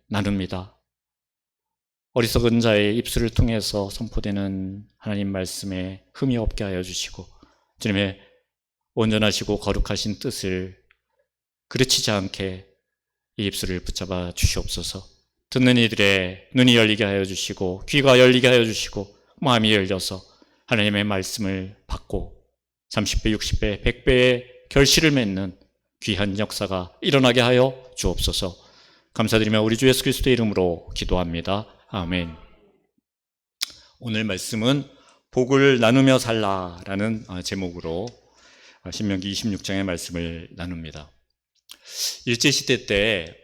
나눕니다. 어리석은 자의 입술을 통해서 선포되는 하나님 말씀에 흠이 없게 하여 주시고 주님의 온전하시고 거룩하신 뜻을 그르치지 않게 이 입술을 붙잡아 주시옵소서. 듣는 이들의 눈이 열리게 하여 주시고 귀가 열리게 하여 주시고 마음이 열려서 하나님의 말씀을 받고 30배, 60배, 100배의 결실을 맺는 귀한 역사가 일어나게 하여 주옵소서. 감사드리며 우리 주 예수 그리스도의 이름으로 기도합니다. 아멘. 오늘 말씀은 복을 나누며 살라라는 제목으로 신명기 26장의 말씀을 나눕니다. 일제시대 때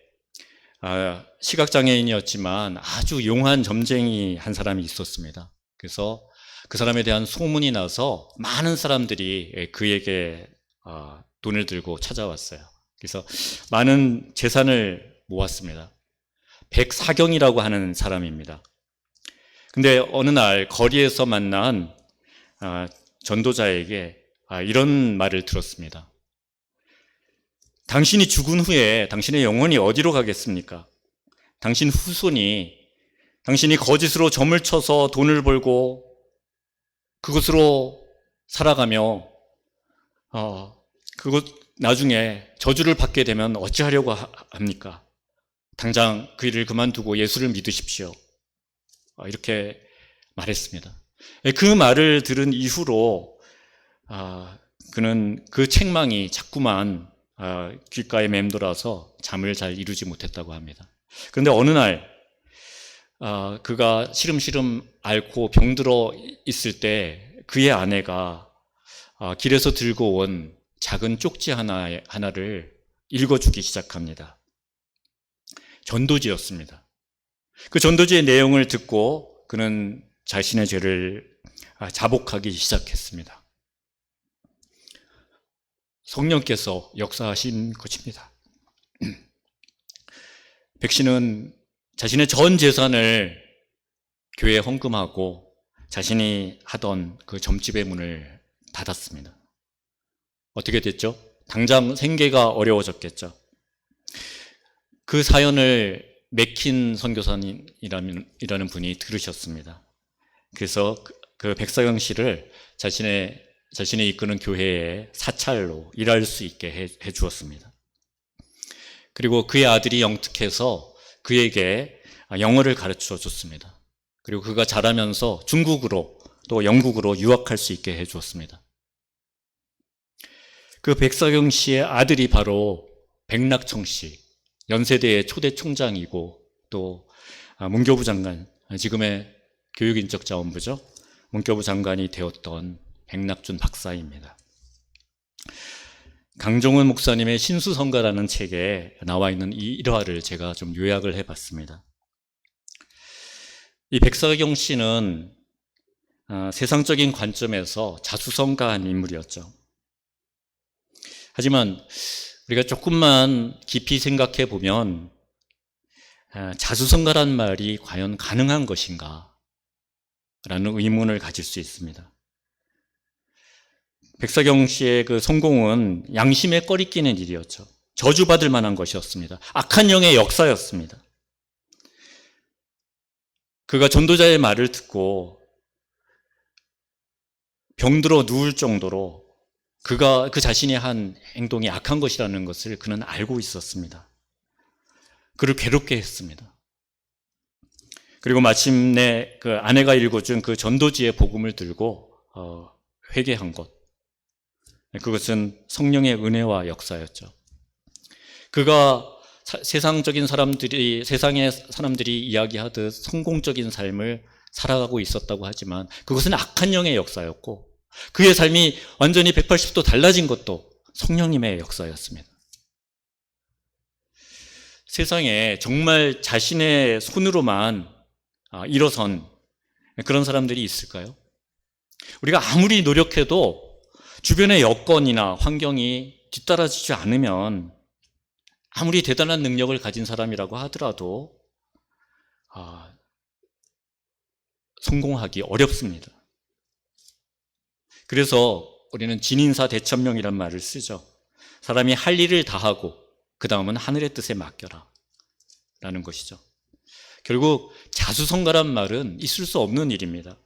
시각장애인이었지만 아주 용한 점쟁이 한 사람이 있었습니다. 그래서 그 사람에 대한 소문이 나서 많은 사람들이 그에게 돈을 들고 찾아왔어요. 그래서 많은 재산을 모았습니다. 백사경이라고 하는 사람입니다. 근데 어느 날 거리에서 만난 전도자에게 이런 말을 들었습니다. 당신이 죽은 후에 당신의 영혼이 어디로 가겠습니까? 당신 후손이 당신이 거짓으로 점을 쳐서 돈을 벌고 그것으로 살아가며 그것 나중에 저주를 받게 되면 어찌하려고 합니까? 당장 그 일을 그만두고 예수를 믿으십시오. 이렇게 말했습니다. 그 말을 들은 이후로 그는 그 책망이 자꾸만 귓가에 맴돌아서 잠을 잘 이루지 못했다고 합니다. 그런데 어느 날 그가 시름시름 앓고 병들어 있을 때 그의 아내가 길에서 들고 온 작은 쪽지 하나를 읽어주기 시작합니다. 전도지였습니다. 그 전도지의 내용을 듣고 그는 자신의 죄를 자복하기 시작했습니다. 성령께서 역사하신 것입니다. 백신은 자신의 전 재산을 교회에 헌금하고 자신이 하던 그 점집의 문을 닫았습니다. 어떻게 됐죠? 당장 생계가 어려워졌겠죠. 그 사연을 맥킨 선교사님이라는 분이 들으셨습니다. 그래서 그 백사경 씨를 자신이 이끄는 교회에 사찰로 일할 수 있게 해 주었습니다. 그리고 그의 아들이 영특해서 그에게 영어를 가르쳐 줬습니다. 그리고 그가 자라면서 중국으로 또 영국으로 유학할 수 있게 해 주었습니다. 그 백사경 씨의 아들이 바로 백낙청 씨, 연세대의 초대 총장이고 또 문교부 장관, 지금의 교육인적자원부죠. 문교부 장관이 되었던 백낙준 박사입니다. 강종원 목사님의 신수성가라는 책에 나와 있는 이 일화를 제가 좀 요약을 해봤습니다. 이 백사경 씨는 세상적인 관점에서 자수성가한 인물이었죠. 하지만 우리가 조금만 깊이 생각해 보면 자수성가란 말이 과연 가능한 것인가? 라는 의문을 가질 수 있습니다. 백사경 씨의 그 성공은 양심에 꺼리 끼는 일이었죠. 저주받을 만한 것이었습니다. 악한 영의 역사였습니다. 그가 전도자의 말을 듣고 병들어 누울 정도로 그 자신이 한 행동이 악한 것이라는 것을 그는 알고 있었습니다. 그를 괴롭게 했습니다. 그리고 마침내 그 아내가 읽어준 그 전도지의 복음을 들고 회개한 것. 그것은 성령의 은혜와 역사였죠. 그가 세상의 사람들이 이야기하듯 성공적인 삶을 살아가고 있었다고 하지만 그것은 악한 영의 역사였고 그의 삶이 완전히 180도 달라진 것도 성령님의 역사였습니다. 세상에 정말 자신의 손으로만 일어선 그런 사람들이 있을까요? 우리가 아무리 노력해도 주변의 여건이나 환경이 뒤따라지지 않으면 아무리 대단한 능력을 가진 사람이라고 하더라도 성공하기 어렵습니다. 그래서 우리는 진인사 대천명이란 말을 쓰죠. 사람이 할 일을 다하고 그 다음은 하늘의 뜻에 맡겨라. 라는 것이죠. 결국 자수성가란 말은 있을 수 없는 일입니다.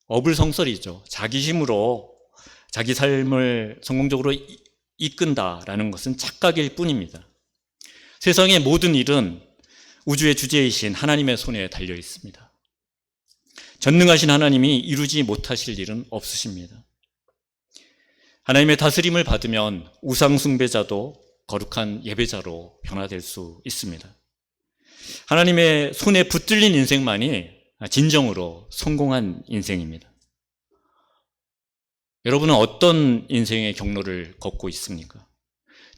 어불성설이죠. 자기 힘으로 자기 삶을 성공적으로 이끈다라는 것은 착각일 뿐입니다. 세상의 모든 일은 우주의 주제이신 하나님의 손에 달려 있습니다. 전능하신 하나님이 이루지 못하실 일은 없으십니다. 하나님의 다스림을 받으면 우상 숭배자도 거룩한 예배자로 변화될 수 있습니다. 하나님의 손에 붙들린 인생만이 진정으로 성공한 인생입니다. 여러분은 어떤 인생의 경로를 걷고 있습니까?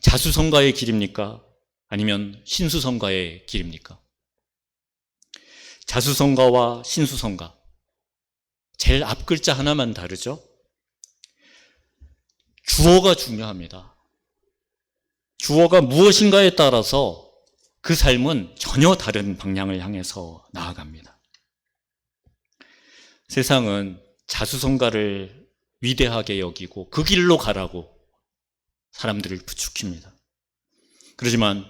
자수성가의 길입니까? 아니면 신수성가의 길입니까? 자수성가와 신수성가, 제일 앞 글자 하나만 다르죠? 주어가 중요합니다. 주어가 무엇인가에 따라서 그 삶은 전혀 다른 방향을 향해서 나아갑니다. 세상은 자수성가를 위대하게 여기고 그 길로 가라고 사람들을 부추깁니다. 그렇지만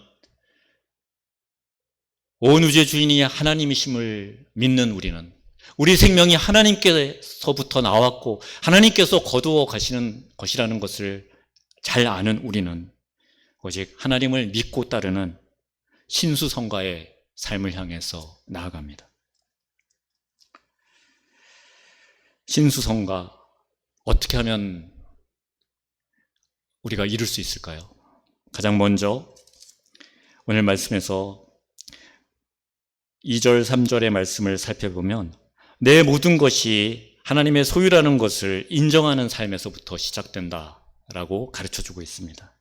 온 우주의 주인이 하나님이심을 믿는 우리는, 우리 생명이 하나님께서부터 나왔고 하나님께서 거두어 가시는 것이라는 것을 잘 아는 우리는 오직 하나님을 믿고 따르는 신수성가의 삶을 향해서 나아갑니다. 신수성가, 어떻게 하면 우리가 이룰 수 있을까요? 가장 먼저 오늘 말씀에서 2절, 3절의 말씀을 살펴보면 내 모든 것이 하나님의 소유라는 것을 인정하는 삶에서부터 시작된다라고 가르쳐주고 있습니다.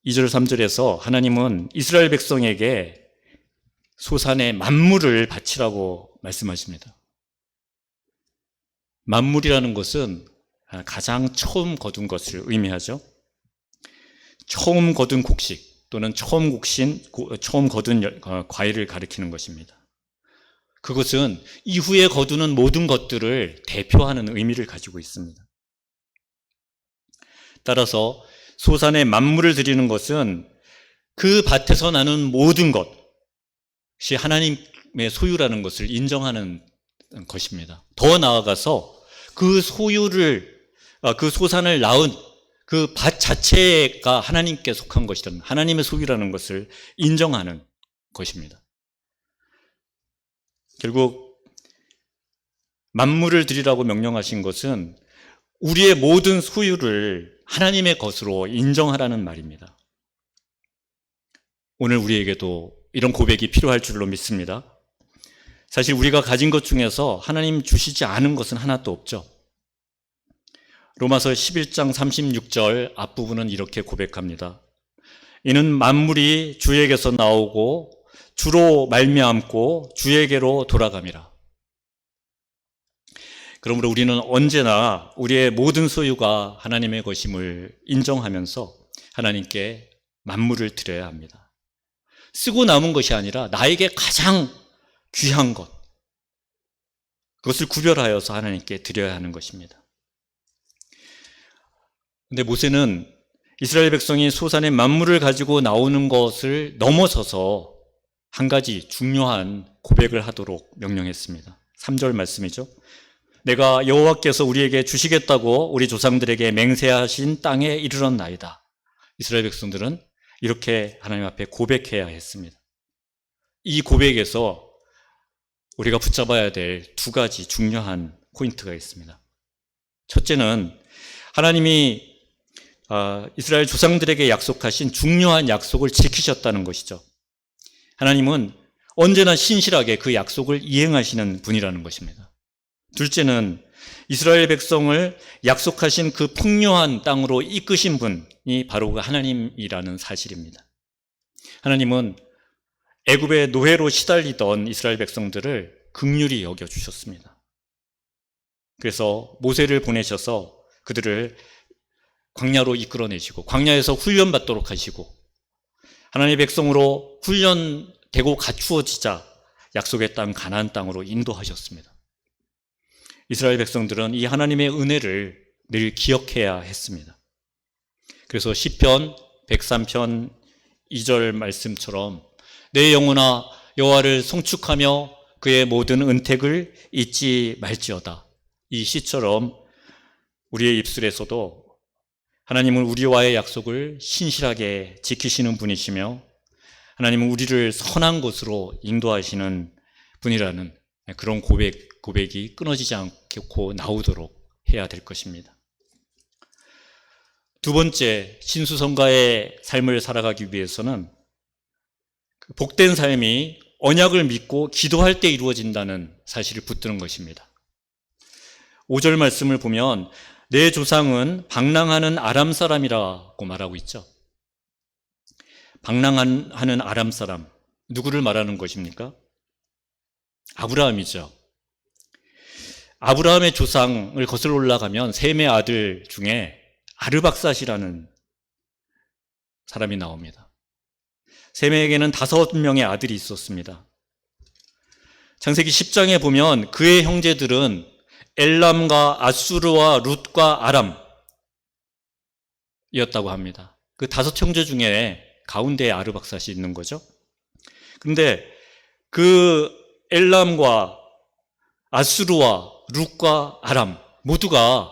2절, 3절에서 하나님은 이스라엘 백성에게 소산의 만물을 바치라고 말씀하십니다. 만물이라는 것은 가장 처음 거둔 것을 의미하죠. 처음 거둔 곡식 또는 처음 거둔 과일을 가리키는 것입니다. 그것은 이후에 거두는 모든 것들을 대표하는 의미를 가지고 있습니다. 따라서 소산의 만물을 드리는 것은 그 밭에서 나는 모든 것이 하나님의 소유라는 것을 인정하는 것입니다. 더 나아가서 그 소산을 낳은 그 밭 자체가 하나님께 속한 것이라는, 하나님의 소유라는 것을 인정하는 것입니다. 결국 만물을 드리라고 명령하신 것은 우리의 모든 소유를 하나님의 것으로 인정하라는 말입니다. 오늘 우리에게도 이런 고백이 필요할 줄로 믿습니다. 사실 우리가 가진 것 중에서 하나님 주시지 않은 것은 하나도 없죠. 로마서 11장 36절 앞부분은 이렇게 고백합니다. 이는 만물이 주에게서 나오고 주로 말미암고 주에게로 돌아감이라. 그러므로 우리는 언제나 우리의 모든 소유가 하나님의 것임을 인정하면서 하나님께 만물을 드려야 합니다. 쓰고 남은 것이 아니라 나에게 가장 귀한 것, 그것을 구별하여서 하나님께 드려야 하는 것입니다. 근데 모세는 이스라엘 백성이 소산의 만물을 가지고 나오는 것을 넘어서서 한 가지 중요한 고백을 하도록 명령했습니다. 3절 말씀이죠. 내가 여호와께서 우리에게 주시겠다고 우리 조상들에게 맹세하신 땅에 이르렀나이다. 이스라엘 백성들은 이렇게 하나님 앞에 고백해야 했습니다. 이 고백에서 우리가 붙잡아야 될 두 가지 중요한 포인트가 있습니다. 첫째는 하나님이 이스라엘 조상들에게 약속하신 중요한 약속을 지키셨다는 것이죠. 하나님은 언제나 신실하게 그 약속을 이행하시는 분이라는 것입니다. 둘째는 이스라엘 백성을 약속하신 그 풍요한 땅으로 이끄신 분이 바로 그 하나님이라는 사실입니다. 하나님은 애굽의 노예로 시달리던 이스라엘 백성들을 긍휼히 여겨주셨습니다. 그래서 모세를 보내셔서 그들을 광야로 이끌어내시고 광야에서 훈련받도록 하시고 하나님의 백성으로 훈련되고 갖추어지자 약속의 땅 가나안 땅으로 인도하셨습니다. 이스라엘 백성들은 이 하나님의 은혜를 늘 기억해야 했습니다. 그래서 시편 103편 2절 말씀처럼 내 영혼아 여호와를 송축하며 그의 모든 은택을 잊지 말지어다. 이 시처럼 우리의 입술에서도 하나님은 우리와의 약속을 신실하게 지키시는 분이시며 하나님은 우리를 선한 곳으로 인도하시는 분이라는 그런 고백이 끊어지지 않고 나오도록 해야 될 것입니다. 두 번째, 신수성가의 삶을 살아가기 위해서는 복된 삶이 언약을 믿고 기도할 때 이루어진다는 사실을 붙드는 것입니다. 5절 말씀을 보면 내 조상은 방랑하는 아람 사람이라고 말하고 있죠. 방랑하는 아람 사람, 누구를 말하는 것입니까? 아브라함이죠. 아브라함의 조상을 거슬러 올라가면 셈의 아들 중에 아르박삿이라는 사람이 나옵니다. 셈에게는 5명의 아들이 있었습니다. 창세기 10장에 보면 그의 형제들은 엘람과 아수르와 룻과 아람이었다고 합니다. 그 5형제 중에 가운데에 아르박삿이 있는 거죠. 그런데 그 엘람과 아수르와 룻과 아람 모두가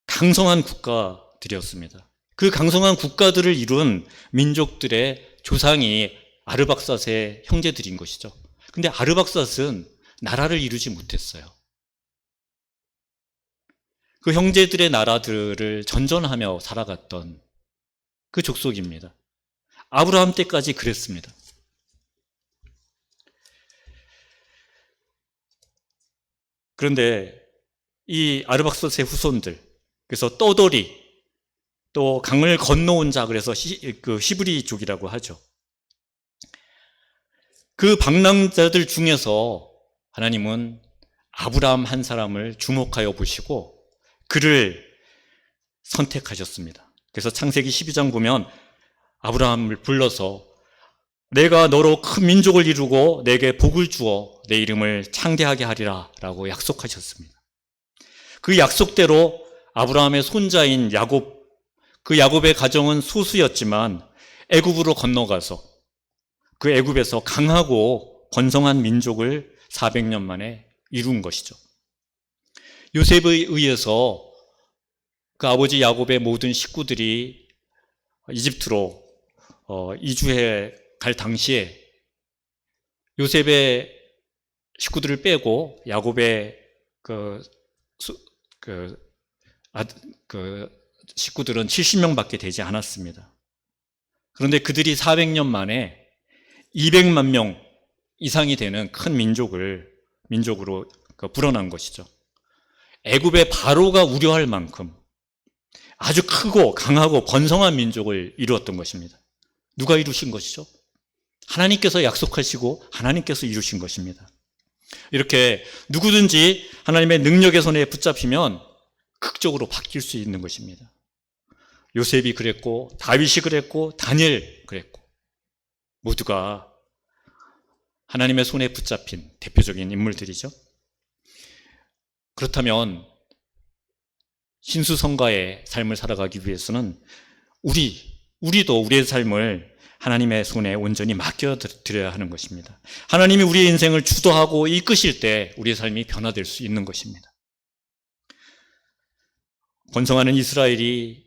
강성한 국가들이었습니다. 그 강성한 국가들을 이룬 민족들의 조상이 아르박삿의 형제들인 것이죠. 근데 아르박삿은 나라를 이루지 못했어요. 그 형제들의 나라들을 전전하며 살아갔던 그 족속입니다. 아브라함 때까지 그랬습니다. 그런데 이 아르박삿의 후손들, 그래서 떠돌이, 또 강을 건너온 자, 그래서 히브리족이라고 하죠. 그 방랑자들 중에서 하나님은 아브라함 한 사람을 주목하여 보시고 그를 선택하셨습니다. 그래서 창세기 12장 보면 아브라함을 불러서 내가 너로 큰 민족을 이루고 내게 복을 주어 내 이름을 창대하게 하리라 라고 약속하셨습니다. 그 약속대로 아브라함의 손자인 야곱, 그 야곱의 가정은 소수였지만 애굽으로 건너가서 그 애굽에서 강하고 번성한 민족을 400년 만에 이룬 것이죠. 요셉에 의해서 그 아버지 야곱의 모든 식구들이 이집트로 이주해 갈 당시에 요셉의 식구들을 빼고 야곱의 식구들은 70명밖에 되지 않았습니다. 그런데 그들이 400년 만에 200만 명 이상이 되는 큰 민족으로 불어난 것이죠. 애굽의 바로가 우려할 만큼 아주 크고 강하고 번성한 민족을 이루었던 것입니다. 누가 이루신 것이죠? 하나님께서 약속하시고 하나님께서 이루신 것입니다. 이렇게 누구든지 하나님의 능력의 손에 붙잡히면 극적으로 바뀔 수 있는 것입니다. 요셉이 그랬고 다윗이 그랬고 다니엘 그랬고 모두가 하나님의 손에 붙잡힌 대표적인 인물들이죠. 그렇다면 신수성가의 삶을 살아가기 위해서는 우리도 우리의 삶을 하나님의 손에 온전히 맡겨드려야 하는 것입니다. 하나님이 우리의 인생을 주도하고 이끄실 때 우리의 삶이 변화될 수 있는 것입니다. 번성하는 이스라엘이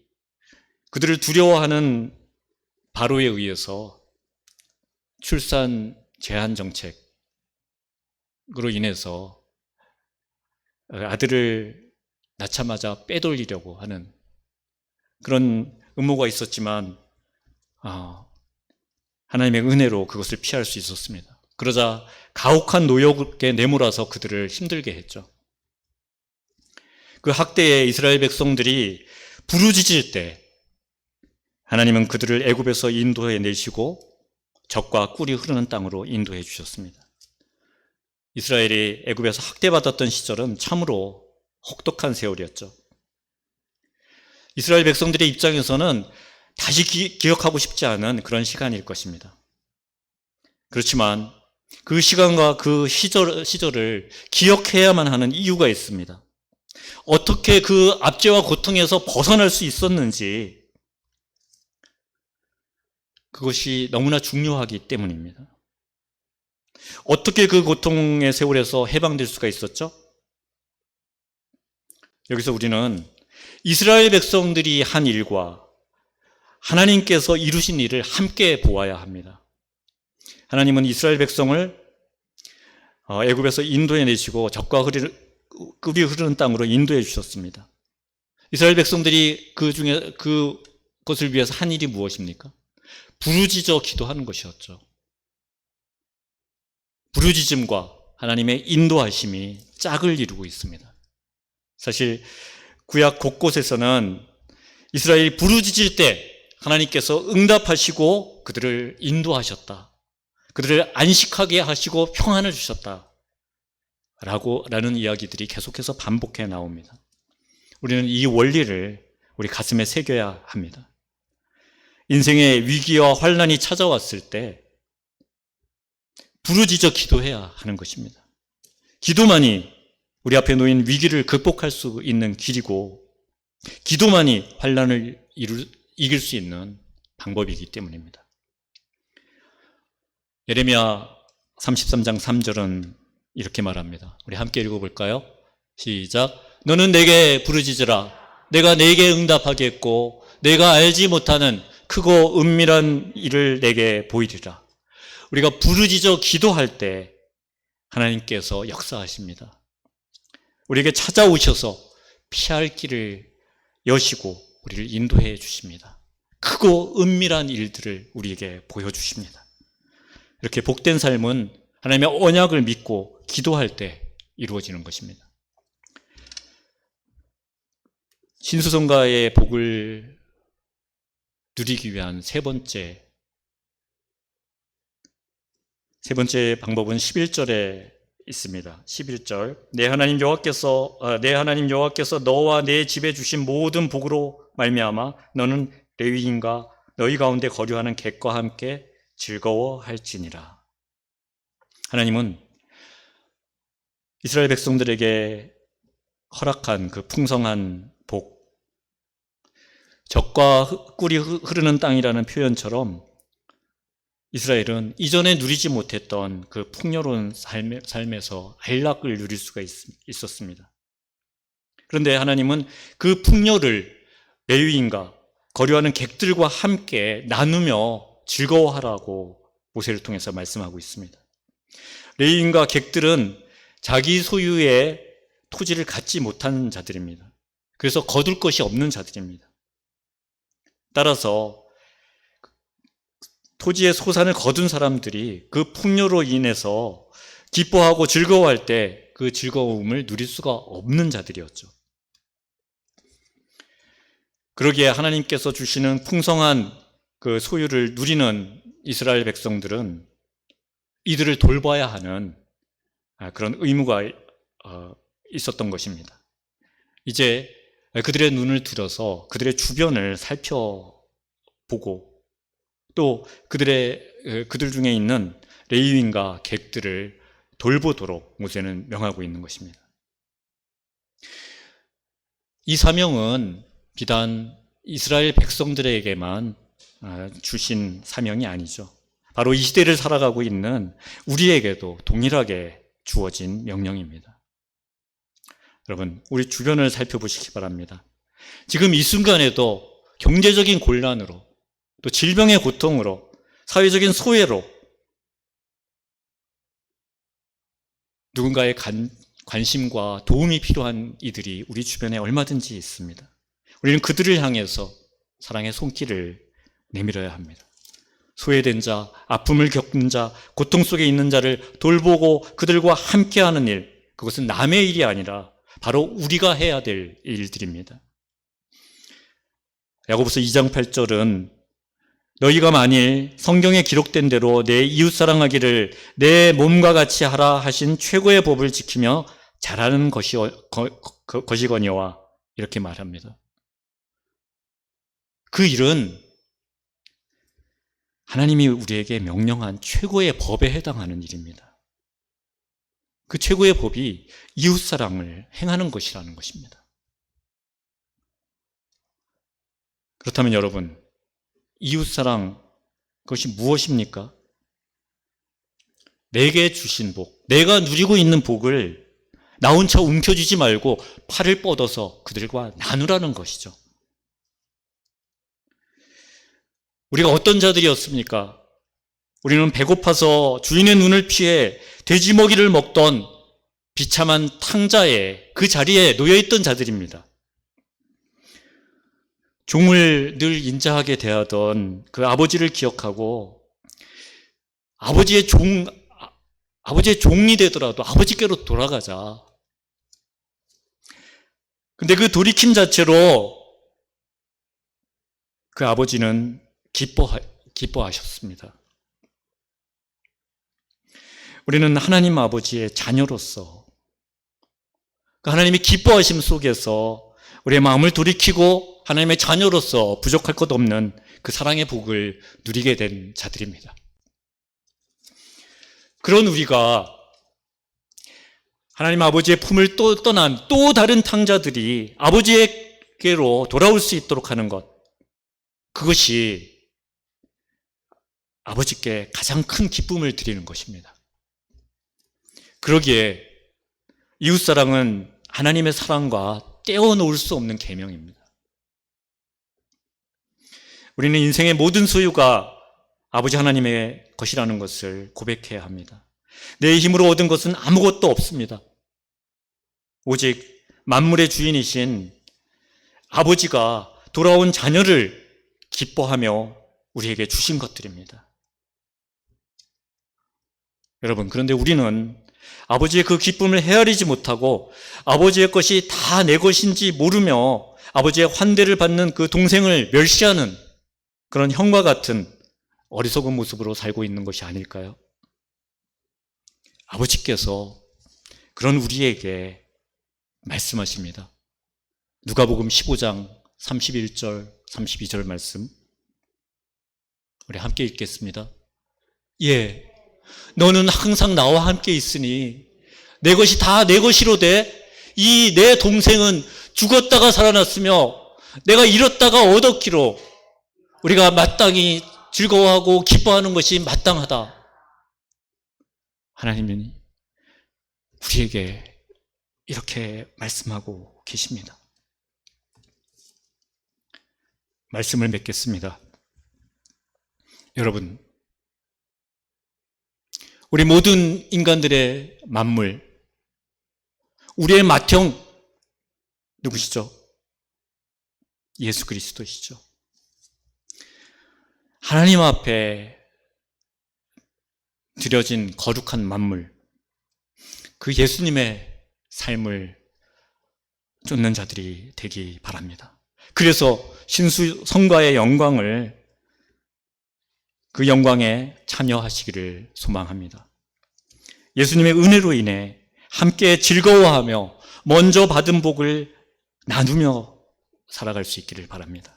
그들을 두려워하는 바로에 의해서 출산 제한 정책으로 인해서 아들을 낳자마자 빼돌리려고 하는 그런 음모가 있었지만 하나님의 은혜로 그것을 피할 수 있었습니다. 그러자 가혹한 노역에 내몰아서 그들을 힘들게 했죠. 그 학대에 이스라엘 백성들이 부르짖을 때 하나님은 그들을 애굽에서 인도해 내시고 젖과 꿀이 흐르는 땅으로 인도해 주셨습니다. 이스라엘이 애굽에서 학대받았던 시절은 참으로 혹독한 세월이었죠. 이스라엘 백성들의 입장에서는 다시 기억하고 싶지 않은 그런 시간일 것입니다. 그렇지만 그 시간과 그 시절을 기억해야만 하는 이유가 있습니다. 어떻게 그 압제와 고통에서 벗어날 수 있었는지 그것이 너무나 중요하기 때문입니다. 어떻게 그 고통의 세월에서 해방될 수가 있었죠? 여기서 우리는 이스라엘 백성들이 한 일과 하나님께서 이루신 일을 함께 보아야 합니다. 하나님은 이스라엘 백성을 애굽에서 인도해 내시고 젖과 꿀이 흐르는 땅으로 인도해 주셨습니다. 이스라엘 백성들이 그것을 위해서 한 일이 무엇입니까? 부르짖어 기도하는 것이었죠. 부르짖음과 하나님의 인도하심이 짝을 이루고 있습니다. 사실 구약 곳곳에서는 이스라엘이 부르짖을 때 하나님께서 응답하시고 그들을 인도하셨다. 그들을 안식하게 하시고 평안을 주셨다. 라는 이야기들이 계속해서 반복해 나옵니다. 우리는 이 원리를 우리 가슴에 새겨야 합니다. 인생의 위기와 환난이 찾아왔을 때 부르짖어 기도해야 하는 것입니다. 기도만이 우리 앞에 놓인 위기를 극복할 수 있는 길이고, 기도만이 환난을 이길 수 있는 방법이기 때문입니다. 예레미야 33장 3절은 이렇게 말합니다. 우리 함께 읽어볼까요? 시작. 너는 내게 부르짖으라. 내가 내게 응답하겠고 내가 알지 못하는 크고 은밀한 일을 내게 보이리라. 우리가 부르짖어 기도할 때 하나님께서 역사하십니다. 우리에게 찾아오셔서 피할 길을 여시고 우리를 인도해 주십니다. 크고 은밀한 일들을 우리에게 보여주십니다. 이렇게 복된 삶은 하나님의 언약을 믿고 기도할 때 이루어지는 것입니다. 신수성가의 복을 누리기 위한 세 번째 방법은 11절에 있습니다. 11절. 내 하나님 여호와께서 너와 내 집에 주신 모든 복으로 말미암아 너는 레위인과 너희 가운데 거류하는 객과 함께 즐거워할지니라. 하나님은 이스라엘 백성들에게 허락한 그 풍성한 복, 젖과 꿀이 흐르는 땅이라는 표현처럼 이스라엘은 이전에 누리지 못했던 그 풍요로운 삶에서 안락을 누릴 수가 있었습니다. 그런데 하나님은 그 풍요를 레위인과 거류하는 객들과 함께 나누며 즐거워하라고 모세를 통해서 말씀하고 있습니다. 레위인과 객들은 자기 소유의 토지를 갖지 못한 자들입니다. 그래서 거둘 것이 없는 자들입니다. 따라서 토지의 소산을 거둔 사람들이 그 풍요로 인해서 기뻐하고 즐거워할 때 그 즐거움을 누릴 수가 없는 자들이었죠. 그러기에 하나님께서 주시는 풍성한 그 소유를 누리는 이스라엘 백성들은 이들을 돌봐야 하는 그런 의무가 있었던 것입니다. 이제 그들의 눈을 들어서 그들의 주변을 살펴보고 또 그들 중에 있는 레위인과 객들을 돌보도록 모세는 명하고 있는 것입니다. 이 사명은 비단 이스라엘 백성들에게만 주신 사명이 아니죠. 바로 이 시대를 살아가고 있는 우리에게도 동일하게 주어진 명령입니다. 여러분, 우리 주변을 살펴보시기 바랍니다. 지금 이 순간에도 경제적인 곤란으로 또 질병의 고통으로 사회적인 소외로 누군가의 관심과 도움이 필요한 이들이 우리 주변에 얼마든지 있습니다. 우리는 그들을 향해서 사랑의 손길을 내밀어야 합니다. 소외된 자, 아픔을 겪는 자, 고통 속에 있는 자를 돌보고 그들과 함께하는 일, 그것은 남의 일이 아니라 바로 우리가 해야 될 일들입니다. 야고보서 2장 8절은 너희가 만일 성경에 기록된 대로 내 이웃 사랑하기를 내 몸과 같이 하라 하신 최고의 법을 지키며 잘하는 것이거니와 이렇게 말합니다. 그 일은 하나님이 우리에게 명령한 최고의 법에 해당하는 일입니다. 그 최고의 법이 이웃사랑을 행하는 것이라는 것입니다. 그렇다면 여러분, 이웃사랑 그것이 무엇입니까? 내게 주신 복, 내가 누리고 있는 복을 나 혼자 움켜쥐지 말고 팔을 뻗어서 그들과 나누라는 것이죠. 우리가 어떤 자들이었습니까? 우리는 배고파서 주인의 눈을 피해 돼지 먹이를 먹던 비참한 탕자의 그 자리에 놓여있던 자들입니다. 종을 늘 인자하게 대하던 그 아버지를 기억하고 아버지의 종이 되더라도 아버지께로 돌아가자. 근데 그 돌이킴 자체로 그 아버지는 기뻐하셨습니다. 우리는 하나님 아버지의 자녀로서 그 하나님의 기뻐하심 속에서 우리의 마음을 돌이키고 하나님의 자녀로서 부족할 것 없는 그 사랑의 복을 누리게 된 자들입니다. 그런 우리가 하나님 아버지의 품을 또 떠난 또 다른 탕자들이 아버지에게로 돌아올 수 있도록 하는 것, 그것이 아버지께 가장 큰 기쁨을 드리는 것입니다. 그러기에 이웃사랑은 하나님의 사랑과 떼어놓을 수 없는 계명입니다. 우리는 인생의 모든 소유가 아버지 하나님의 것이라는 것을 고백해야 합니다. 내 힘으로 얻은 것은 아무것도 없습니다. 오직 만물의 주인이신 아버지가 돌아온 자녀를 기뻐하며 우리에게 주신 것들입니다. 여러분, 그런데 우리는 아버지의 그 기쁨을 헤아리지 못하고 아버지의 것이 다 내 것인지 모르며 아버지의 환대를 받는 그 동생을 멸시하는 그런 형과 같은 어리석은 모습으로 살고 있는 것이 아닐까요? 아버지께서 그런 우리에게 말씀하십니다. 누가복음 15장 31절 32절 말씀 우리 함께 읽겠습니다. 예, 너는 항상 나와 함께 있으니 내 것이 다 내 것이로되 이 내 동생은 죽었다가 살아났으며 내가 잃었다가 얻었기로 우리가 마땅히 즐거워하고 기뻐하는 것이 마땅하다. 하나님은 우리에게 이렇게 말씀하고 계십니다. 말씀을 맺겠습니다. 여러분, 우리 모든 인간들의 만물, 우리의 맏형 누구시죠? 예수 그리스도시죠. 하나님 앞에 드려진 거룩한 만물, 그 예수님의 삶을 쫓는 자들이 되기 바랍니다. 그래서 신수 성과의 영광을, 그 영광에 참여하시기를 소망합니다. 예수님의 은혜로 인해 함께 즐거워하며 먼저 받은 복을 나누며 살아갈 수 있기를 바랍니다.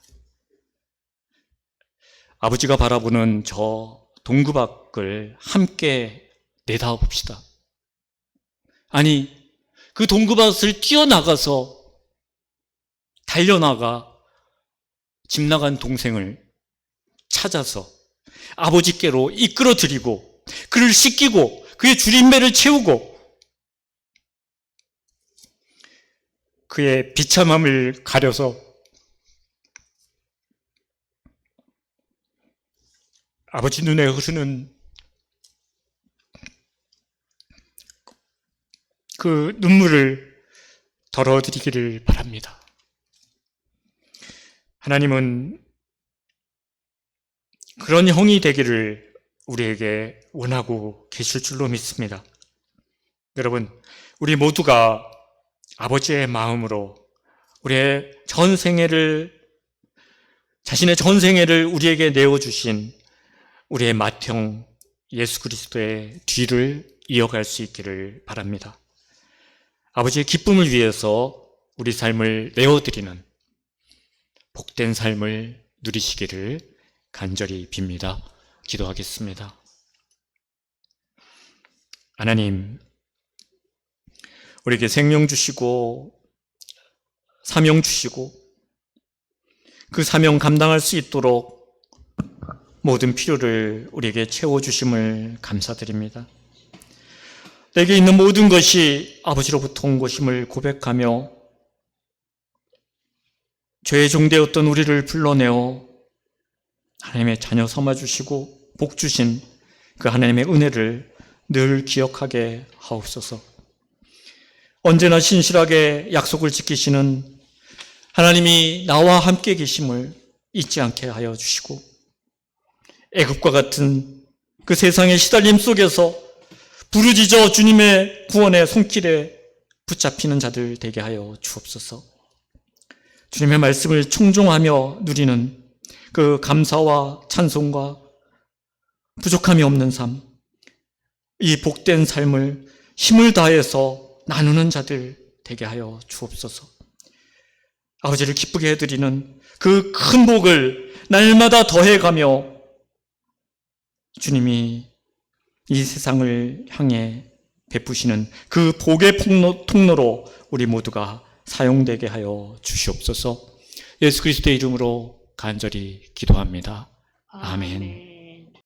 아버지가 바라보는 저 동구박을 함께 내다봅시다. 아니, 그 동구밭을 뛰어나가서 달려나가 집 나간 동생을 찾아서 아버지께로 이끌어드리고 그를 씻기고 그의 줄임배를 채우고 그의 비참함을 가려서 아버지 눈에 흐르는 그 눈물을 덜어드리기를 바랍니다. 하나님은 그런 형이 되기를 우리에게 원하고 계실 줄로 믿습니다. 여러분, 우리 모두가 아버지의 마음으로 우리의 자신의 전생애를 우리에게 내어주신 우리의 맏형 예수 그리스도의 뒤를 이어갈 수 있기를 바랍니다. 아버지의 기쁨을 위해서 우리 삶을 내어드리는 복된 삶을 누리시기를 간절히 빕니다. 기도하겠습니다. 하나님, 우리에게 생명 주시고 사명 주시고 그 사명 감당할 수 있도록 모든 필요를 우리에게 채워주심을 감사드립니다. 내게 있는 모든 것이 아버지로부터 온 것임을 고백하며 죄의 종되었던 우리를 불러내어 하나님의 자녀 삼아주시고 복 주신 그 하나님의 은혜를 늘 기억하게 하옵소서. 언제나 신실하게 약속을 지키시는 하나님이 나와 함께 계심을 잊지 않게 하여 주시고, 애굽과 같은 그 세상의 시달림 속에서 부르짖어 주님의 구원의 손길에 붙잡히는 자들 되게 하여 주옵소서. 주님의 말씀을 청종하며 누리는 그 감사와 찬송과 부족함이 없는 삶, 이 복된 삶을 힘을 다해서 나누는 자들 되게 하여 주옵소서. 아버지를 기쁘게 해드리는 그 큰 복을 날마다 더해가며 주님이 이 세상을 향해 베푸시는 그 복의 통로로 우리 모두가 사용되게 하여 주시옵소서. 예수 그리스도의 이름으로 간절히 기도합니다. 아멘.